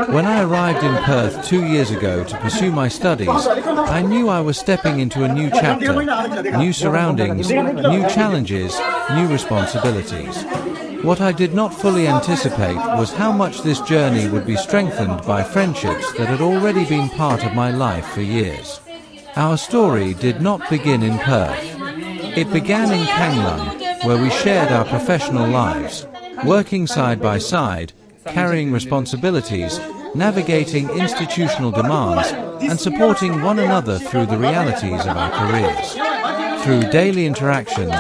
When I arrived in Perth 2 years ago to pursue my studies, I knew I was stepping into a new chapter, new surroundings, new challenges, new responsibilities. What I did not fully anticipate was how much this journey would be strengthened by friendships that had already been part of my life for years. Our story did not begin in Perth. It began in Kanglang, where we shared our professional lives, working side by side, carrying responsibilities, navigating institutional demands, and supporting one another through the realities of our careers. Through daily interactions,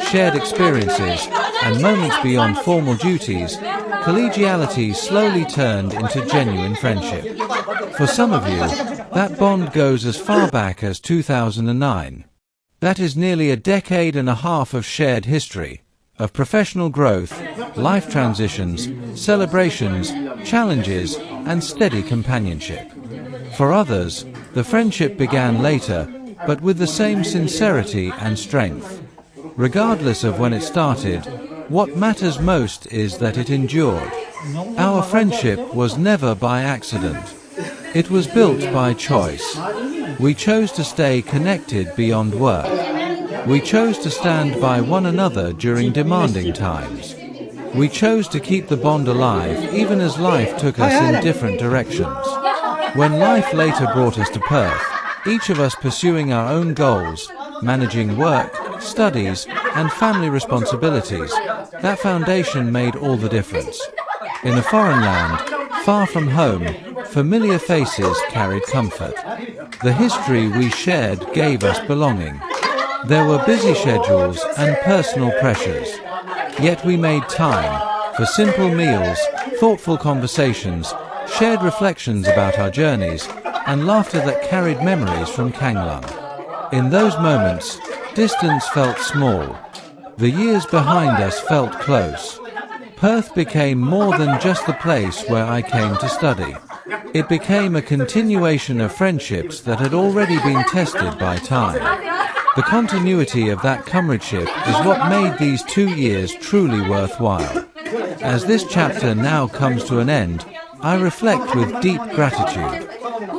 shared experiences, and moments beyond formal duties, collegiality slowly turned into genuine friendship. For some of you, that bond goes as far back as 2009. That is nearly a decade and a half of shared history, of professional growth, life transitions, celebrations, challenges, and steady companionship. For others, the friendship began later, but with the same sincerity and strength. Regardless of when it started, what matters most is that it endured. Our friendship was never by accident. It was built by choice. We chose to stay connected beyond work. We chose to stand by one another during demanding times. We chose to keep the bond alive even as life took us in different directions. When life later brought us to Perth, each of us pursuing our own goals, managing work, studies, and family responsibilities, that foundation made all the difference. In a foreign land, far from home, familiar faces carried comfort. The history we shared gave us belonging. There were busy schedules and personal pressures. Yet we made time for simple meals, thoughtful conversations, shared reflections about our journeys, and laughter that carried memories from Kanglang. In those moments, distance felt small. The years behind us felt close. Perth became more than just the place where I came to study. It became a continuation of friendships that had already been tested by time. The continuity of that comradeship is what made these 2 years truly worthwhile. As this chapter now comes to an end, I reflect with deep gratitude.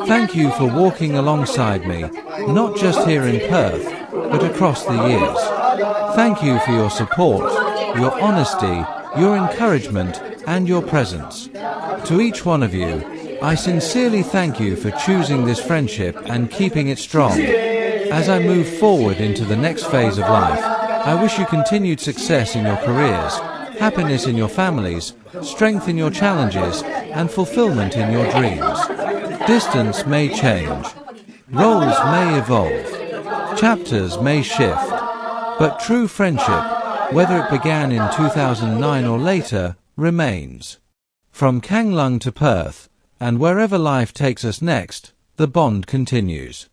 Thank you for walking alongside me, not just here in Perth, but across the years. Thank you for your support, your honesty, your encouragement, and your presence. To each one of you, I sincerely thank you for choosing this friendship and keeping it strong. As I move forward into the next phase of life, I wish you continued success in your careers, happiness in your families, strength in your challenges, and fulfillment in your dreams. Distance may change. Roles may evolve. Chapters may shift. But true friendship, whether it began in 2009 or later, remains. From Kanglang to Perth, and wherever life takes us next, the bond continues.